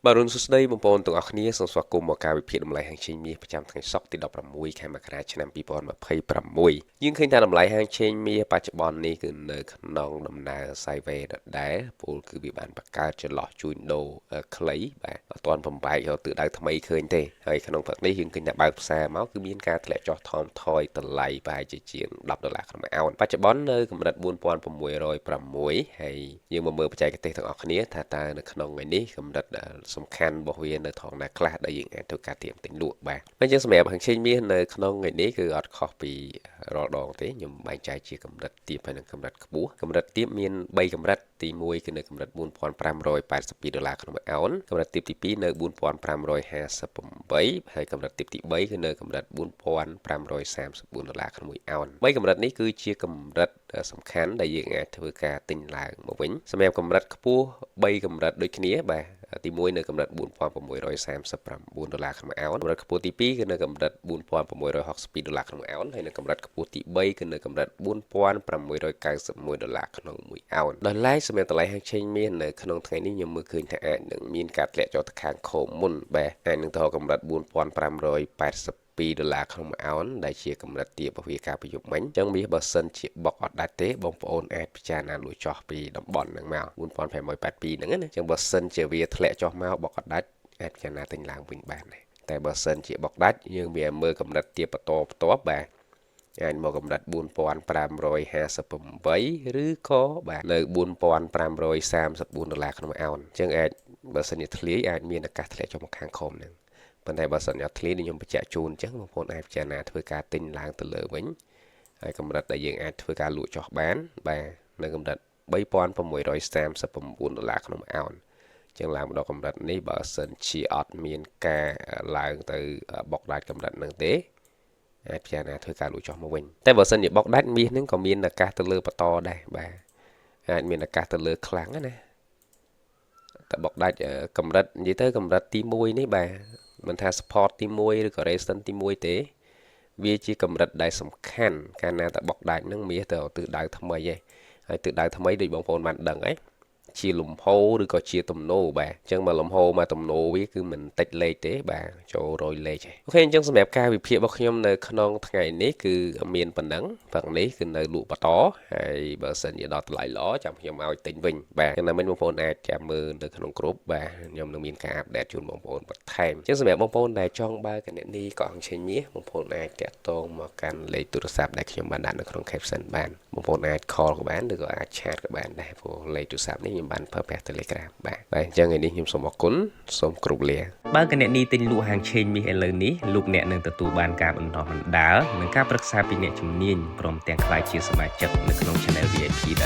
បាទរុនសួស្តីបងប្អូនទាំងអស់គ្នាសូមស្វាគមន៍មកការវិភាគតម្លៃហាងឆេងមាសប្រចាំថ្ងៃសុក្រទី16ខែមករាឆ្នាំ2026យើងឃើញថាតម្លៃហាងឆេងមាសបច្ចុប្បន្ននេះគឺនៅក្នុងដំណើរ sideways ដដែលពលគឺវាបានបង្កើតចន្លោះជួញដូរខ្លីបាទអត់ទាន់បំបែករកទិសដៅថ្មីឃើញទេហើយក្នុងព្រឹកនេះយើងឃើញថាបើកផ្សារមកគឺមានការធ្លាក់ចុះថមថយតម្លៃប្រហែលជាជាង$10ក្នុងអោនបច្ចុប្បន្ននៅកម្រិត4606ហើយយើងមកមើលបច្ចេកទេសទាំងអស់គ្នាថាតើនៅក្នុងថ្ងៃនេះកម្រិតសំខាន់របស់វានៅត្រង់ណាខ្លះដែលយើងអាចធ្វើការទៀមទិញលក់បាទអញ្ចឹងសម្រាប់ហាងឆេងមាសនៅក្នុងថ្ងៃនេះគឺអត់ខុសពីរាល់ដងទេខ្ញុំបែងចែកជាកម្រិតទៀបហើយនិងកម្រិតខ្ពស់កម្រិតទៀបមាន3កម្រិតទី1គឺនៅកម្រិត$4582ក្នុងអោនកម្រិតទៀបទី2នៅ$4558ហើយកម្រិតទៀបទី3គឺនៅកម្រិត$4534ក្នុង1អោន3កម្រិតនេះគឺជាកម្រិតសំខាន់ដែលយើងអាចធ្វើការទិញឡើងមកវិញសម្រាប់កម្រិតខ្ពស់3កម្រិតដូចគ្នាបាទទី1នៅកម្រិត$4639ក្នុងអោនកម្រិតខ្ពស់ទី2គឺនៅកម្រិត$4662ក្នុងអោនហើយនៅកម្រិតខ្ពស់ទី3គឺនៅកម្រិត$4691ក្នុង1អោនដោយឡែកសម្រាប់តម្លៃហាងឆេងមាសនៅក្នុងថ្ងៃនេះខ្ញុំមើលឃើញថាអាចនឹងមានការធ្លាក់ចុះទៅខាងខុសមុនបាទអាចនឹងទៅកម្រិត$4582ក្នុង1អោនដែលជាកម្រិតទាបរបស់វាការប្រយុទ្ធមិញអញ្ចឹងមាសបើសិនជាបុកអត់ដាច់ទេបងប្អូនអាចពិចារណាលួចចោះពីតំបន់ហ្នឹងមក$4582ហ្នឹងណាអញ្ចឹងបើសិនជាវាធ្លាក់ចុះមកបុកអត់ដាច់អាចពិចារណាទិញឡើងវិញបានដែរតែបើសិនជាបុកដាច់យើងមានមើលកម្រិតទាបបន្តបន្ទាប់បាទអាចមកកម្រិត$4558ឬក៏បាទនៅ$4534ក្នុងអោនអញ្ចឹងអាចបើសិនជាធ្លាយអាចមានឱកាសធ្លាក់ចុះមកខាងខុសហ្នឹងប៉ុន្តែបើសិនជាអត់ធ្លាយដូចខ្ញុំបញ្ជាក់ជូនអញ្ចឹងបងប្អូនអាចពិចារណាធ្វើការទិញឡើងទៅលើវិញហើយកម្រិតដែលយើងអាចធ្វើការលក់ចុះបានបាទនៅកម្រិត$3639ក្នុងអោនចឹងឡើងមកដល់កម្រិតនេះបើសិនជាអត់មានការឡើងទៅបុកដាច់កម្រិតហ្នឹងទេអាចពិចារណាធ្វើការលក់ចុះមកវិញតែបើសិនជាបុកដាច់មាសហ្នឹងក៏មានឱកាសទៅលើបន្តដែរបាទអាចមានឱកាសទៅលើខ្លាំងណាតែបុកដាច់កម្រិតនិយាយទៅកម្រិតទី1នេះបាទមិនថា support ទី1ឬក៏ resistance ទី1ទេវាជាកម្រិតដែលសំខាន់កាលណាតែបុកដាច់ហ្នឹងមាសទៅទិសដៅថ្មីឯងហើយទិសដៅថ្មីដូចបងប្អូនបានដឹងឯងជាលំហូរឬក៏ជាទំនោរបាទអញ្ចឹងមកលំហូរមកទំនោរវាគឺមិនតិចលេខទេបាទចូល100លេខអូខេអញ្ចឹងសម្រាប់ការវិភាគរបស់ខ្ញុំនៅក្នុងថ្ងៃនេះគឺមានប៉ុណ្ណឹងព្រឹកនេះគឺនៅលក់បន្តហើយបើសិនជាដល់តម្លៃល្អចាំខ្ញុំឲ្យទិញវិញបាទយ៉ាងណាមិញបងប្អូនអាចចាំមើលនៅក្នុងក្រុមបាទខ្ញុំនឹងមានការអាប់ដេតជូនបងប្អូនបន្ថែមអញ្ចឹងសម្រាប់បងប្អូនដែលចង់បើកគណនីកក់អង្ឆេងមាសបងប្អូនអាចតាក់ទងមកកាន់លេខទូរស័ព្ទដែលខ្ញុំបានដាក់នៅក្នុង caption បានបងប្អូនអាច call ក៏បានឬក៏អាច chat ក៏បានដែរព្រោះលេខទូរស័ព្ទនេះខ្ញុំបានប្រើប្រាស់ Telegram បាទអញ្ចឹងថ្ងៃនេះខ្ញុំសូមអរគុណសូមគោរពលាបើគណនីទិញលក់ហាងឆេងមាសឥឡូវនេះលោកអ្នកនឹងទទួលបានការបណ្ដុះបណ្ដាលនិងការប្រឹក្សាពីអ្នកជំនាញព្រមទាំងក្លាយជាសមាជិកនៅក្នុង Channel VIP ដែរ